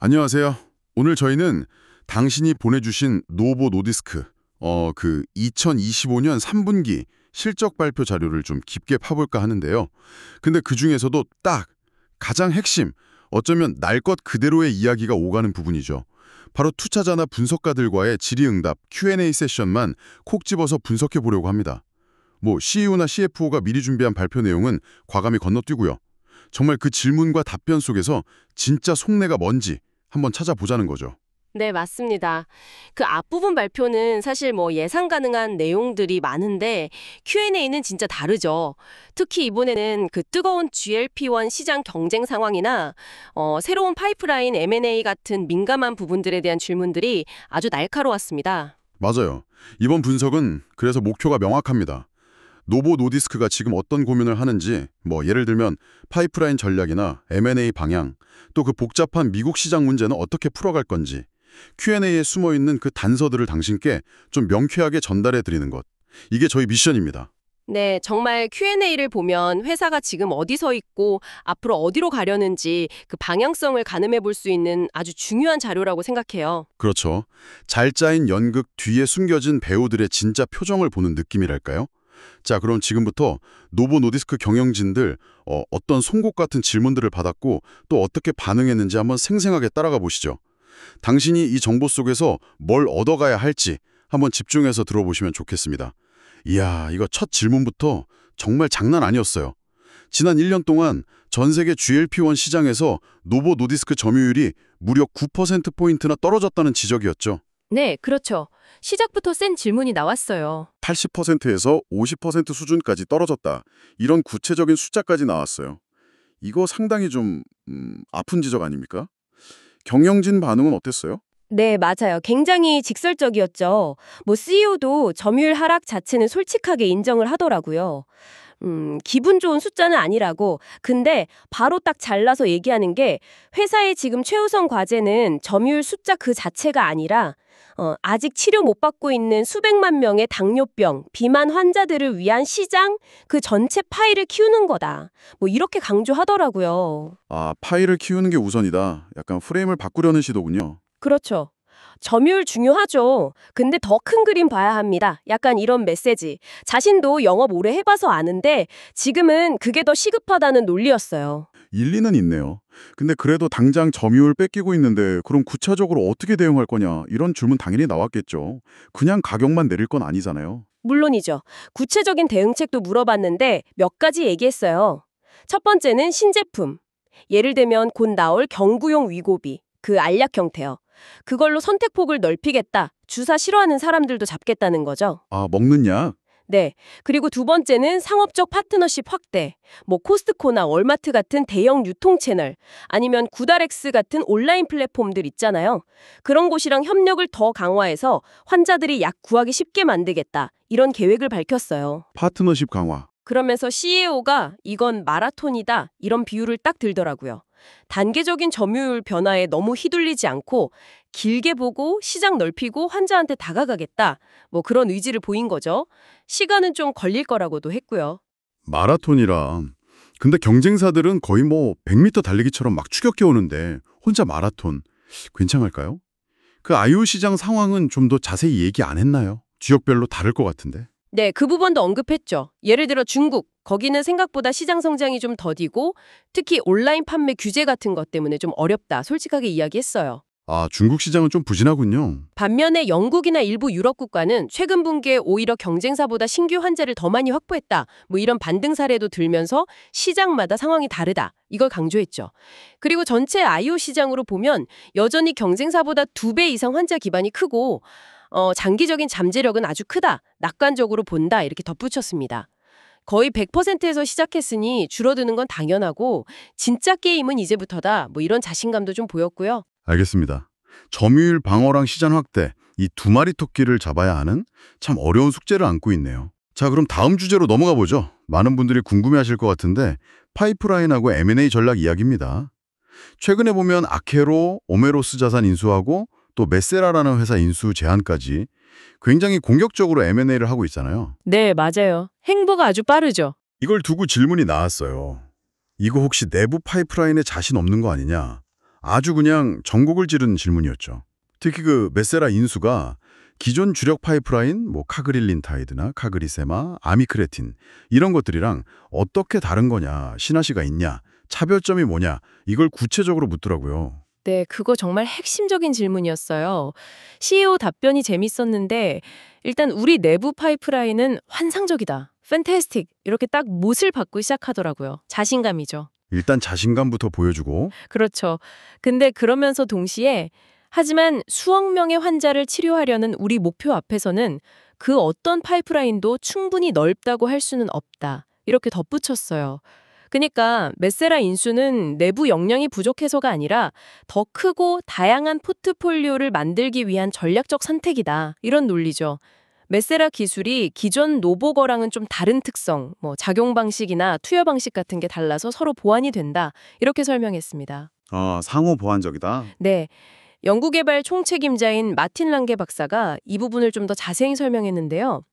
안녕하세요. 오늘 저희는 당신이 보내주신 노보 노디스크, 2025년 3분기 실적 발표 자료를 좀 깊게 파볼까 하는데요. 근데 그중에서도 딱 가장 핵심, 어쩌면 날 것 그대로의 이야기가 오가는 부분이죠. 바로 투자자나 분석가들과의 질의응답 Q&A 세션만 콕 집어서 분석해 보려고 합니다. 뭐 CEO나 CFO가 미리 준비한 발표 내용은 과감히 건너뛰고요. 정말 그 질문과 답변 속에서 진짜 속내가 뭔지 한번 찾아보자는 거죠. 네, 맞습니다. 그 앞부분 발표는 사실 예상 가능한 내용들이 많은데 Q&A는 진짜 다르죠. 특히 이번에는 그 뜨거운 GLP-1 시장 경쟁 상황이나 새로운 파이프라인 M&A 같은 민감한 부분들에 대한 질문들이 아주 날카로웠습니다. 맞아요. 이번 분석은 그래서 목표가 명확합니다. 노보 노디스크가 지금 어떤 고민을 하는지, 예를 들면 파이프라인 전략이나 M&A 방향, 또 그 복잡한 미국 시장 문제는 어떻게 풀어갈 건지, Q&A에 숨어있는 그 단서들을 당신께 좀 명쾌하게 전달해 드리는 것. 이게 저희 미션입니다. 네, 정말 Q&A를 보면 회사가 지금 어디 서 있고 앞으로 어디로 가려는지 그 방향성을 가늠해 볼 수 있는 아주 중요한 자료라고 생각해요. 그렇죠. 잘 짜인 연극 뒤에 숨겨진 배우들의 진짜 표정을 보는 느낌이랄까요? 자, 그럼 지금부터 노보 노디스크 경영진들 어떤 송곳 같은 질문들을 받았고 또 어떻게 반응했는지 한번 생생하게 따라가 보시죠. 당신이 이 정보 속에서 뭘 얻어가야 할지 한번 집중해서 들어보시면 좋겠습니다. 이야, 이거 첫 질문부터 정말 장난 아니었어요. 지난 1년 동안 전 세계 GLP-1 시장에서 노보 노디스크 점유율이 무려 9%포인트나 떨어졌다는 지적이었죠. 네, 그렇죠. 시작부터 센 질문이 나왔어요. 80%에서 50% 수준까지 떨어졌다. 이런 구체적인 숫자까지 나왔어요. 이거 상당히 좀 아픈 지적 아닙니까? 경영진 반응은 어땠어요? 네, 맞아요. 굉장히 직설적이었죠. CEO도 점유율 하락 자체는 솔직하게 인정을 하더라고요. 기분 좋은 숫자는 아니라고. 근데 바로 딱 잘라서 얘기하는 게 회사의 지금 최우선 과제는 점유율 숫자 그 자체가 아니라 아직 치료 못 받고 있는 수백만 명의 당뇨병, 비만 환자들을 위한 시장 그 전체 파이를 키우는 거다. 이렇게 강조하더라고요. 아, 파이를 키우는 게 우선이다. 약간 프레임을 바꾸려는 시도군요. 그렇죠. 점유율 중요하죠. 근데 더 큰 그림 봐야 합니다. 약간 이런 메시지. 자신도 영업 오래 해봐서 아는데 지금은 그게 더 시급하다는 논리였어요. 일리는 있네요. 근데 그래도 당장 점유율 뺏기고 있는데 그럼 구체적으로 어떻게 대응할 거냐 이런 질문 당연히 나왔겠죠. 그냥 가격만 내릴 건 아니잖아요. 물론이죠. 구체적인 대응책도 물어봤는데 몇 가지 얘기했어요. 첫 번째는 신제품. 예를 들면 곧 나올 경구용 위고비, 그 알약 형태요. 그걸로 선택폭을 넓히겠다. 주사 싫어하는 사람들도 잡겠다는 거죠. 아, 먹는 약? 네. 그리고 두 번째는 상업적 파트너십 확대. 코스트코나 월마트 같은 대형 유통 채널, 아니면 구다렉스 같은 온라인 플랫폼들 있잖아요. 그런 곳이랑 협력을 더 강화해서 환자들이 약 구하기 쉽게 만들겠다. 이런 계획을 밝혔어요. 파트너십 강화. 그러면서 CEO가 이건 마라톤이다. 이런 비유를 딱 들더라고요. 단계적인 점유율 변화에 너무 휘둘리지 않고 길게 보고 시장 넓히고 환자한테 다가가겠다. 그런 의지를 보인 거죠. 시간은 좀 걸릴 거라고도 했고요. 마라톤이라. 근데 경쟁사들은 거의 100m 달리기처럼 막 추격해 오는데 혼자 마라톤 괜찮을까요? 그 아이오 시장 상황은 좀 더 자세히 얘기 안 했나요? 지역별로 다를 것 같은데. 네, 그 부분도 언급했죠. 예를 들어 중국, 거기는 생각보다 시장 성장이 좀 더디고 특히 온라인 판매 규제 같은 것 때문에 좀 어렵다. 솔직하게 이야기했어요. 아, 중국 시장은 좀 부진하군요. 반면에 영국이나 일부 유럽 국가는 최근 분기에 오히려 경쟁사보다 신규 환자를 더 많이 확보했다. 이런 반등 사례도 들면서 시장마다 상황이 다르다. 이걸 강조했죠. 그리고 전체 아이오 시장으로 보면 여전히 경쟁사보다 2배 이상 환자 기반이 크고 장기적인 잠재력은 아주 크다. 낙관적으로 본다. 이렇게 덧붙였습니다. 거의 100%에서 시작했으니 줄어드는 건 당연하고 진짜 게임은 이제부터다. 이런 자신감도 좀 보였고요. 알겠습니다. 점유율 방어랑 시장 확대, 이 두 마리 토끼를 잡아야 하는 참 어려운 숙제를 안고 있네요. 자, 그럼 다음 주제로 넘어가 보죠. 많은 분들이 궁금해하실 것 같은데 파이프라인하고 M&A 전략 이야기입니다. 최근에 보면 아케로, 오메로스 자산 인수하고 또 메세라라는 회사 인수 제안까지 굉장히 공격적으로 M&A를 하고 있잖아요. 네, 맞아요. 행보가 아주 빠르죠. 이걸 두고 질문이 나왔어요. 이거 혹시 내부 파이프라인에 자신 없는 거 아니냐? 아주 그냥 전곡을 찌르는 질문이었죠. 특히 그 메세라 인수가 기존 주력 파이프라인, 뭐 카그릴린타이드나 카그리세마, 아미크레틴 이런 것들이랑 어떻게 다른 거냐, 신화시가 있냐, 차별점이 뭐냐 이걸 구체적으로 묻더라고요. 네, 그거 정말 핵심적인 질문이었어요. CEO 답변이 재밌었는데 일단 우리 내부 파이프라인은 환상적이다. 팬타스틱. 이렇게 딱 못을 받고 시작하더라고요. 자신감이죠. 일단 자신감부터 보여주고 그렇죠. 근데 그러면서 동시에 하지만 수억 명의 환자를 치료하려는 우리 목표 앞에서는 그 어떤 파이프라인도 충분히 넓다고 할 수는 없다. 이렇게 덧붙였어요. 그러니까 메세라 인수는 내부 역량이 부족해서가 아니라 더 크고 다양한 포트폴리오를 만들기 위한 전략적 선택이다. 이런 논리죠. 메세라 기술이 기존 노보거랑은 좀 다른 특성, 뭐 작용 방식이나 투여 방식 같은 게 달라서 서로 보완이 된다. 이렇게 설명했습니다. 상호 보완적이다. 네. 연구개발 총책임자인 마틴 랑게 박사가 이 부분을 좀 더 자세히 설명했는데요.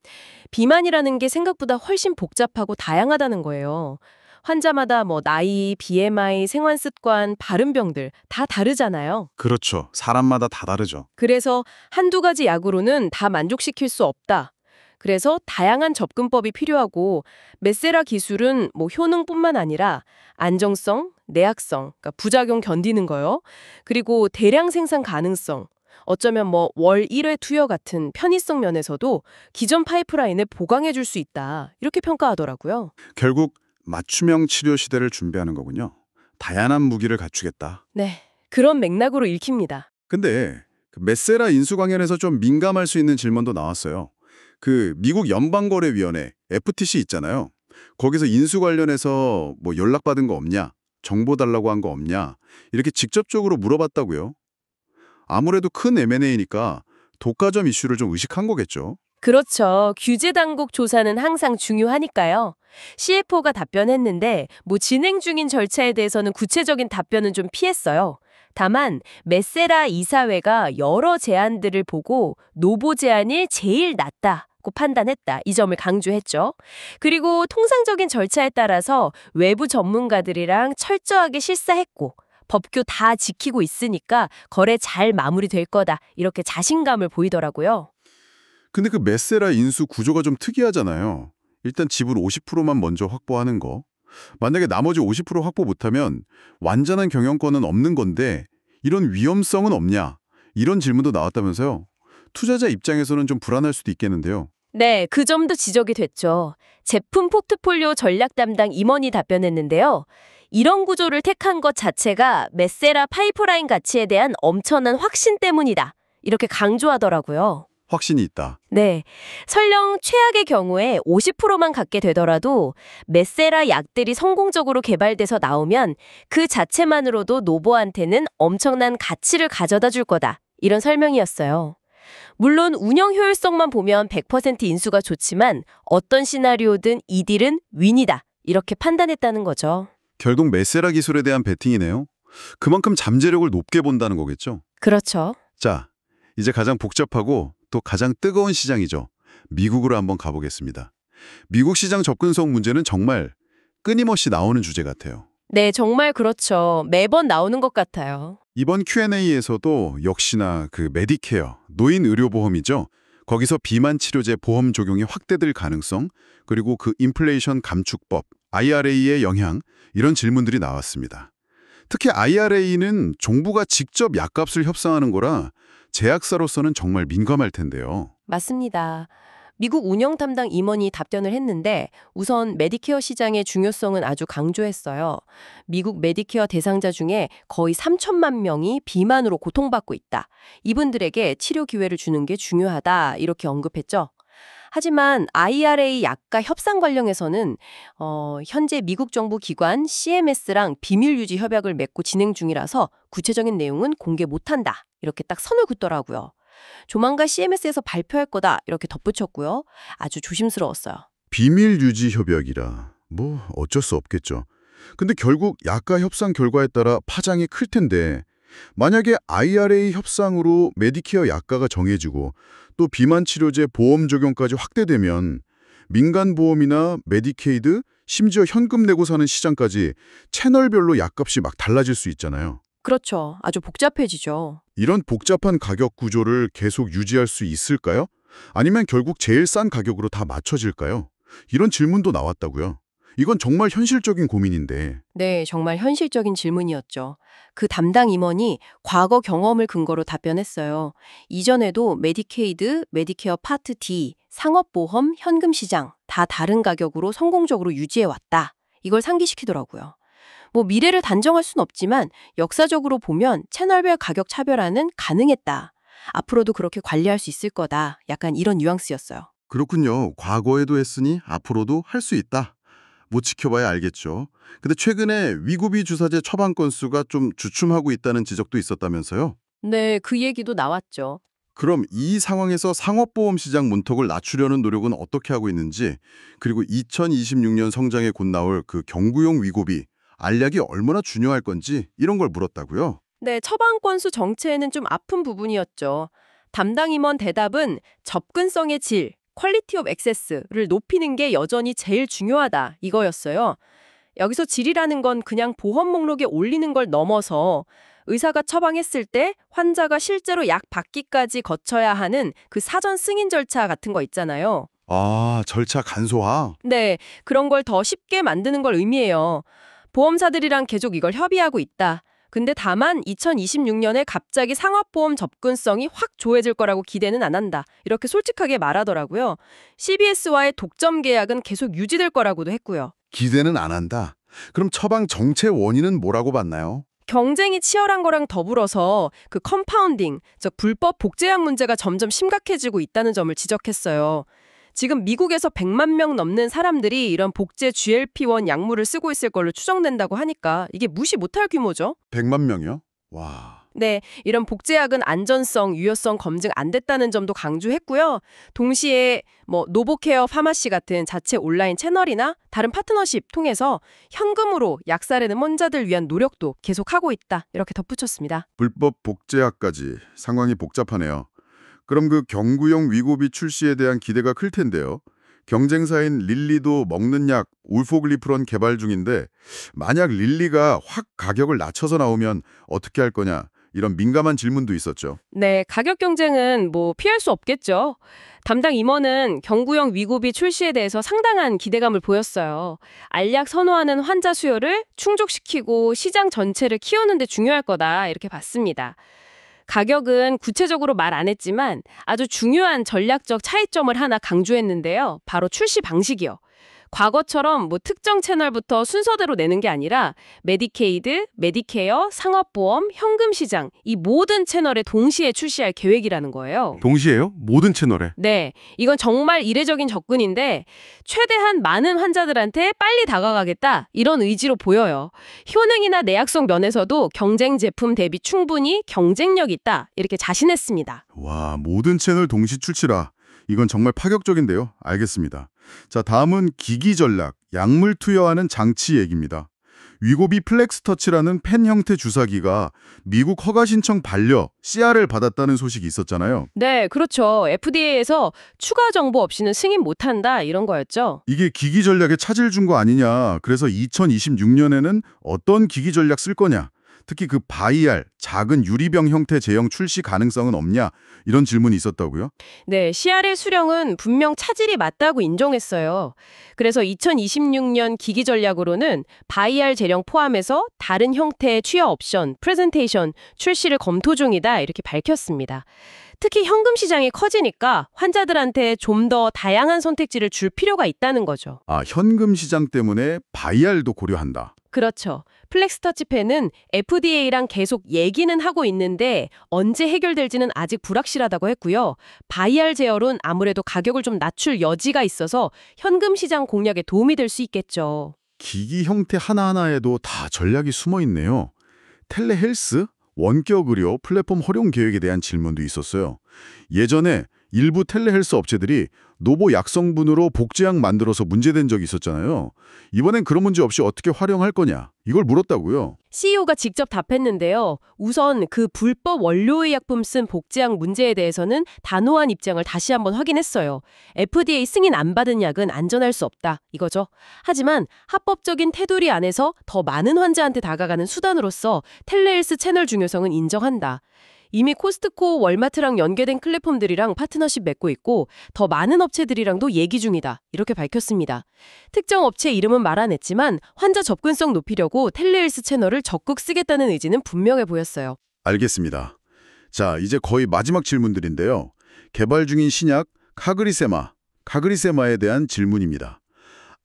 비만이라는 게 생각보다 훨씬 복잡하고 다양하다는 거예요. 환자마다 뭐 나이, BMI, 생활 습관, 발음병들 다 다르잖아요. 그렇죠. 사람마다 다 다르죠. 그래서 한두 가지 약으로는 다 만족시킬 수 없다. 그래서 다양한 접근법이 필요하고 메세라 기술은 뭐 효능뿐만 아니라 안정성, 내약성, 그러니까 부작용 견디는 거요. 그리고 대량 생산 가능성, 어쩌면 뭐 월 1회 투여 같은 편의성 면에서도 기존 파이프라인을 보강해 줄 수 있다. 이렇게 평가하더라고요. 결국 맞춤형 치료 시대를 준비하는 거군요. 다양한 무기를 갖추겠다. 네, 그런 맥락으로 읽힙니다. 근데 그 메세라 인수 관련해서 좀 민감할 수 있는 질문도 나왔어요. 그 미국 연방거래위원회 FTC 있잖아요. 거기서 인수 관련해서 뭐 연락받은 거 없냐? 정보 달라고 한 거 없냐? 이렇게 직접적으로 물어봤다고요. 아무래도 큰 M&A니까 독과점 이슈를 좀 의식한 거겠죠. 그렇죠. 규제 당국 조사는 항상 중요하니까요. CFO가 답변했는데 뭐 진행 중인 절차에 대해서는 구체적인 답변은 좀 피했어요. 다만 메세라 이사회가 여러 제안들을 보고 노보 제안이 제일 낫다고 판단했다. 이 점을 강조했죠. 그리고 통상적인 절차에 따라서 외부 전문가들이랑 철저하게 실사했고 법규 다 지키고 있으니까 거래 잘 마무리될 거다. 이렇게 자신감을 보이더라고요. 근데 그 메세라 인수 구조가 좀 특이하잖아요. 일단 지분 50%만 먼저 확보하는 거. 만약에 나머지 50% 확보 못하면 완전한 경영권은 없는 건데 이런 위험성은 없냐? 이런 질문도 나왔다면서요. 투자자 입장에서는 좀 불안할 수도 있겠는데요. 네, 그 점도 지적이 됐죠. 제품 포트폴리오 전략 담당 임원이 답변했는데요. 이런 구조를 택한 것 자체가 메세라 파이프라인 가치에 대한 엄청난 확신 때문이다. 이렇게 강조하더라고요. 확신이 있다. 네, 설령 최악의 경우에 50%만 갖게 되더라도 메세라 약들이 성공적으로 개발돼서 나오면 그 자체만으로도 노보한테는 엄청난 가치를 가져다 줄 거다. 이런 설명이었어요. 물론 운영 효율성만 보면 100% 인수가 좋지만 어떤 시나리오든 이 딜은 윈이다. 이렇게 판단했다는 거죠. 결국 메세라 기술에 대한 베팅이네요. 그만큼 잠재력을 높게 본다는 거겠죠. 그렇죠. 자, 이제 가장 복잡하고 또 가장 뜨거운 시장이죠. 미국으로 한번 가보겠습니다. 미국 시장 접근성 문제는 정말 끊임없이 나오는 주제 같아요. 네, 정말 그렇죠. 매번 나오는 것 같아요. 이번 Q&A에서도 역시나 그 메디케어, 노인 의료보험이죠. 거기서 비만 치료제 보험 적용이 확대될 가능성, 그리고 그 인플레이션 감축법, IRA의 영향, 이런 질문들이 나왔습니다. 특히 IRA는 정부가 직접 약값을 협상하는 거라 제약사로서는 정말 민감할 텐데요. 맞습니다. 미국 운영 담당 임원이 답변을 했는데 우선 메디케어 시장의 중요성은 아주 강조했어요. 미국 메디케어 대상자 중에 거의 3천만 명이 비만으로 고통받고 있다. 이분들에게 치료 기회를 주는 게 중요하다. 이렇게 언급했죠. 하지만 IRA 약가 협상 관련해서는 현재 미국 정부 기관 CMS랑 비밀 유지 협약을 맺고 진행 중이라서 구체적인 내용은 공개 못한다. 이렇게 딱 선을 긋더라고요. 조만간 CMS에서 발표할 거다. 이렇게 덧붙였고요. 아주 조심스러웠어요. 비밀 유지 협약이라 뭐 어쩔 수 없겠죠. 근데 결국 약가 협상 결과에 따라 파장이 클 텐데 만약에 IRA 협상으로 메디케어 약가가 정해지고 또 비만 치료제 보험 적용까지 확대되면 민간 보험이나 메디케이드, 심지어 현금 내고 사는 시장까지 채널별로 약값이 막 달라질 수 있잖아요. 그렇죠. 아주 복잡해지죠. 이런 복잡한 가격 구조를 계속 유지할 수 있을까요? 아니면 결국 제일 싼 가격으로 다 맞춰질까요? 이런 질문도 나왔다고요. 이건 정말 현실적인 고민인데. 네, 정말 현실적인 질문이었죠. 그 담당 임원이 과거 경험을 근거로 답변했어요. 이전에도 메디케이드, 메디케어 파트 D, 상업보험, 현금시장 다 다른 가격으로 성공적으로 유지해왔다. 이걸 상기시키더라고요. 뭐 미래를 단정할 순 없지만 역사적으로 보면 채널별 가격 차별화는 가능했다. 앞으로도 그렇게 관리할 수 있을 거다. 약간 이런 뉘앙스였어요. 그렇군요. 과거에도 했으니 앞으로도 할 수 있다. 못 지켜봐야 알겠죠. 근데 최근에 위고비 주사제 처방 건수가 좀 주춤하고 있다는 지적도 있었다면서요? 네, 그 얘기도 나왔죠. 그럼 이 상황에서 상업보험 시장 문턱을 낮추려는 노력은 어떻게 하고 있는지, 그리고 2026년 성장에 곧 나올 그 경구용 위고비, 알약이 얼마나 중요할 건지 이런 걸 물었다고요? 네, 처방 건수 정체는 좀 아픈 부분이었죠. 담당 임원 대답은 접근성의 질, 퀄리티 오브 액세스를 높이는 게 여전히 제일 중요하다 이거였어요. 여기서 질이라는 건 그냥 보험 목록에 올리는 걸 넘어서 의사가 처방했을 때 환자가 실제로 약 받기까지 거쳐야 하는 그 사전 승인 절차 같은 거 있잖아요. 아, 절차 간소화? 네, 그런 걸 더 쉽게 만드는 걸 의미해요. 보험사들이랑 계속 이걸 협의하고 있다. 근데 다만 2026년에 갑자기 상업보험 접근성이 확 좋아질 거라고 기대는 안 한다. 이렇게 솔직하게 말하더라고요. CBS와의 독점 계약은 계속 유지될 거라고도 했고요. 기대는 안 한다. 그럼 처방 정체 원인은 뭐라고 봤나요? 경쟁이 치열한 거랑 더불어서 그 컴파운딩, 즉 불법 복제약 문제가 점점 심각해지고 있다는 점을 지적했어요. 지금 미국에서 100만 명 넘는 사람들이 이런 복제 GLP-1 약물을 쓰고 있을 걸로 추정된다고 하니까 이게 무시 못할 규모죠. 100만 명이요? 와. 네, 이런 복제약은 안전성, 유효성 검증 안 됐다는 점도 강조했고요. 동시에 노보케어 파마시 같은 자체 온라인 채널이나 다른 파트너십 통해서 현금으로 약 사려는 환자들 위한 노력도 계속하고 있다. 이렇게 덧붙였습니다. 불법 복제약까지 상황이 복잡하네요. 그럼 그 경구용 위고비 출시에 대한 기대가 클 텐데요. 경쟁사인 릴리도 먹는 약 울포글리프론 개발 중인데 만약 릴리가 확 가격을 낮춰서 나오면 어떻게 할 거냐 이런 민감한 질문도 있었죠. 네, 가격 경쟁은 피할 수 없겠죠. 담당 임원은 경구용 위고비 출시에 대해서 상당한 기대감을 보였어요. 알약 선호하는 환자 수요를 충족시키고 시장 전체를 키우는 데 중요할 거다 이렇게 봤습니다. 가격은 구체적으로 말 안 했지만 아주 중요한 전략적 차이점을 하나 강조했는데요. 바로 출시 방식이요. 과거처럼 특정 채널부터 순서대로 내는 게 아니라 메디케이드, 메디케어, 상업보험, 현금시장 이 모든 채널에 동시에 출시할 계획이라는 거예요. 동시에요? 모든 채널에? 네, 이건 정말 이례적인 접근인데 최대한 많은 환자들한테 빨리 다가가겠다 이런 의지로 보여요. 효능이나 내약성 면에서도 경쟁 제품 대비 충분히 경쟁력 있다 이렇게 자신했습니다. 와, 모든 채널 동시 출시라. 이건 정말 파격적인데요. 알겠습니다. 자, 다음은 기기 전략, 약물 투여하는 장치 얘기입니다. 위고비 플렉스터치라는 펜 형태 주사기가 미국 허가 신청 반려, CR을 받았다는 소식이 있었잖아요. 네, 그렇죠. FDA에서 추가 정보 없이는 승인 못한다 이런 거였죠. 이게 기기 전략에 차질 준 거 아니냐. 그래서 2026년에는 어떤 기기 전략 쓸 거냐. 특히 그 바이알, 작은 유리병 형태 제형 출시 가능성은 없냐. 이런 질문이 있었다고요? 네, CR의 수령은 분명 차질이 맞다고 인정했어요. 그래서 2026년 기기 전략으로는 바이알 재령 포함해서 다른 형태의 투여 옵션, 프레젠테이션 출시를 검토 중이다 이렇게 밝혔습니다. 특히 현금 시장이 커지니까 환자들한테 좀 더 다양한 선택지를 줄 필요가 있다는 거죠. 아, 현금 시장 때문에 바이알도 고려한다. 그렇죠. 플렉스터치펜은 FDA랑 계속 얘기는 하고 있는데 언제 해결될지는 아직 불확실하다고 했고요. 바이알 제어론 아무래도 가격을 좀 낮출 여지가 있어서 현금 시장 공략에 도움이 될 수 있겠죠. 기기 형태 하나하나에도 다 전략이 숨어 있네요. 텔레헬스, 원격 의료 플랫폼 활용 계획에 대한 질문도 있었어요. 예전에 일부 텔레헬스 업체들이 노보 약성분으로 복제약 만들어서 문제된 적이 있었잖아요. 이번엔 그런 문제 없이 어떻게 활용할 거냐, 이걸 물었다고요. CEO가 직접 답했는데요. 우선 그 불법 원료의약품 쓴 복제약 문제에 대해서는 단호한 입장을 다시 한번 확인했어요. FDA 승인 안 받은 약은 안전할 수 없다, 이거죠. 하지만 합법적인 테두리 안에서 더 많은 환자한테 다가가는 수단으로서 텔레헬스 채널 중요성은 인정한다. 이미 코스트코, 월마트랑 연계된 플랫폼들이랑 파트너십 맺고 있고 더 많은 업체들이랑도 얘기 중이다, 이렇게 밝혔습니다. 특정 업체 이름은 말 안 했지만 환자 접근성 높이려고 텔레헬스 채널을 적극 쓰겠다는 의지는 분명해 보였어요. 알겠습니다. 자, 이제 거의 마지막 질문들인데요. 개발 중인 신약 카그리세마에 대한 질문입니다.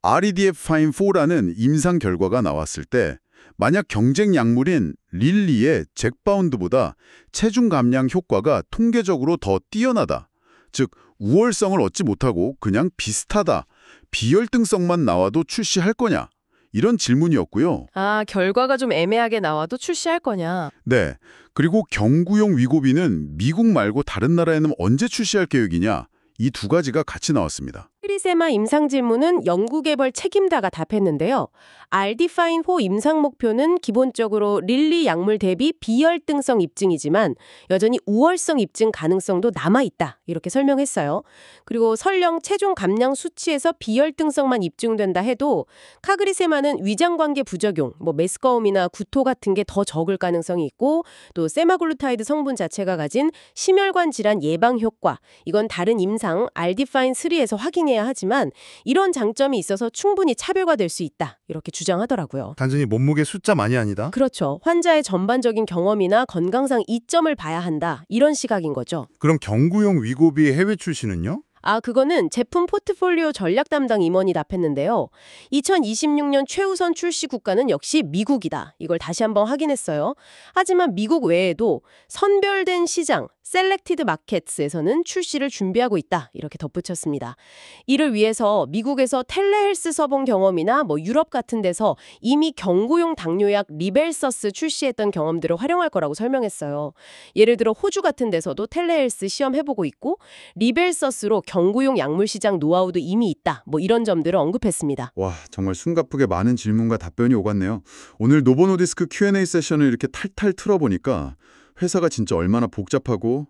REDF-Fine4라는 임상 결과가 나왔을 때 만약 경쟁 약물인 릴리의 잭바운드보다 체중 감량 효과가 통계적으로 더 뛰어나다, 즉 우월성을 얻지 못하고 그냥 비슷하다, 비열등성만 나와도 출시할 거냐, 이런 질문이었고요. 아, 결과가 좀 애매하게 나와도 출시할 거냐. 네, 그리고 경구용 위고비는 미국 말고 다른 나라에는 언제 출시할 계획이냐, 이 두 가지가 같이 나왔습니다. 크리세마 임상 질문은 연구개발 책임자가 답했는데요. RDFine4 임상 목표는 기본적으로 릴리 약물 대비 비열등성 입증이지만 여전히 우월성 입증 가능성도 남아있다, 이렇게 설명했어요. 그리고 설령 체중 감량 수치에서 비열등성만 입증된다 해도 카그리세마는 위장관계 부작용, 메스꺼움이나 구토 같은 게 더 적을 가능성이 있고 또 세마글루타이드 성분 자체가 가진 심혈관 질환 예방 효과, 이건 다른 임상 RDFine3에서 확인해야 하지만 이런 장점이 있어서 충분히 차별화될 수 있다, 이렇게 주장하더라고요. 단순히 몸무게 숫자만이 아니다. 그렇죠. 환자의 전반적인 경험이나 건강상 이점을 봐야 한다, 이런 시각인 거죠. 그럼 경구용 위고비 해외 출시는요? 그거는 제품 포트폴리오 전략 담당 임원이 답했는데요. 2026년 최우선 출시 국가는 역시 미국이다, 이걸 다시 한번 확인했어요. 하지만 미국 외에도 선별된 시장, 셀렉티드 마켓에서는 출시를 준비하고 있다, 이렇게 덧붙였습니다. 이를 위해서 미국에서 텔레헬스 서본 경험이나 유럽 같은 데서 이미 경구용 당뇨약 리벨서스 출시했던 경험들을 활용할 거라고 설명했어요. 예를 들어 호주 같은 데서도 텔레헬스 시험해보고 있고 리벨서스로 경구용 약물 시장 노하우도 이미 있다, 이런 점들을 언급했습니다. 와, 정말 숨가쁘게 많은 질문과 답변이 오갔네요. 오늘 노보노디스크 Q&A 세션을 이렇게 탈탈 틀어보니까 회사가 진짜 얼마나 복잡하고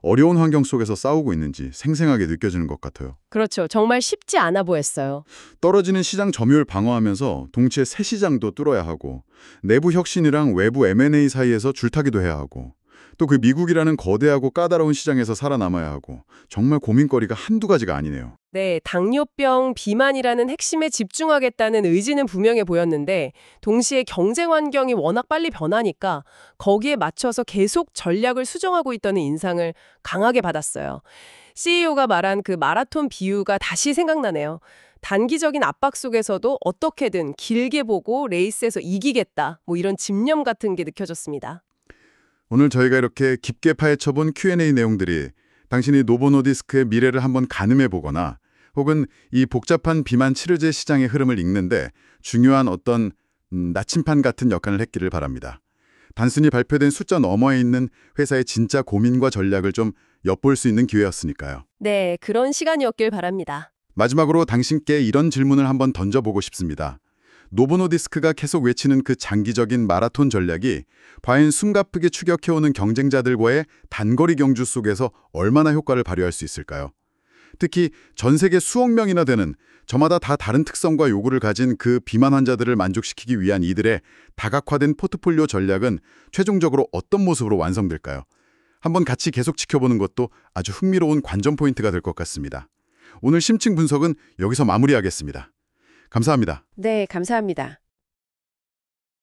어려운 환경 속에서 싸우고 있는지 생생하게 느껴지는 것 같아요. 그렇죠. 정말 쉽지 않아 보였어요. 떨어지는 시장 점유율 방어하면서 동시에 새 시장도 뚫어야 하고 내부 혁신이랑 외부 M&A 사이에서 줄타기도 해야 하고 또 그 미국이라는 거대하고 까다로운 시장에서 살아남아야 하고 정말 고민거리가 한두 가지가 아니네요. 네, 당뇨병, 비만이라는 핵심에 집중하겠다는 의지는 분명해 보였는데 동시에 경쟁 환경이 워낙 빨리 변하니까 거기에 맞춰서 계속 전략을 수정하고 있다는 인상을 강하게 받았어요. CEO가 말한 그 마라톤 비유가 다시 생각나네요. 단기적인 압박 속에서도 어떻게든 길게 보고 레이스에서 이기겠다, 이런 집념 같은 게 느껴졌습니다. 오늘 저희가 이렇게 깊게 파헤쳐본 Q&A 내용들이 당신이 노보노디스크의 미래를 한번 가늠해보거나 혹은 이 복잡한 비만 치료제 시장의 흐름을 읽는데 중요한 어떤 나침판 같은 역할을 했기를 바랍니다. 단순히 발표된 숫자 너머에 있는 회사의 진짜 고민과 전략을 좀 엿볼 수 있는 기회였으니까요. 네, 그런 시간이었길 바랍니다. 마지막으로 당신께 이런 질문을 한번 던져보고 싶습니다. 노보노디스크가 계속 외치는 그 장기적인 마라톤 전략이 과연 숨가쁘게 추격해오는 경쟁자들과의 단거리 경주 속에서 얼마나 효과를 발휘할 수 있을까요? 특히 전 세계 수억 명이나 되는 저마다 다 다른 특성과 요구를 가진 그 비만 환자들을 만족시키기 위한 이들의 다각화된 포트폴리오 전략은 최종적으로 어떤 모습으로 완성될까요? 한번 같이 계속 지켜보는 것도 아주 흥미로운 관전 포인트가 될 것 같습니다. 오늘 심층 분석은 여기서 마무리하겠습니다. 감사합니다. 네, 감사합니다.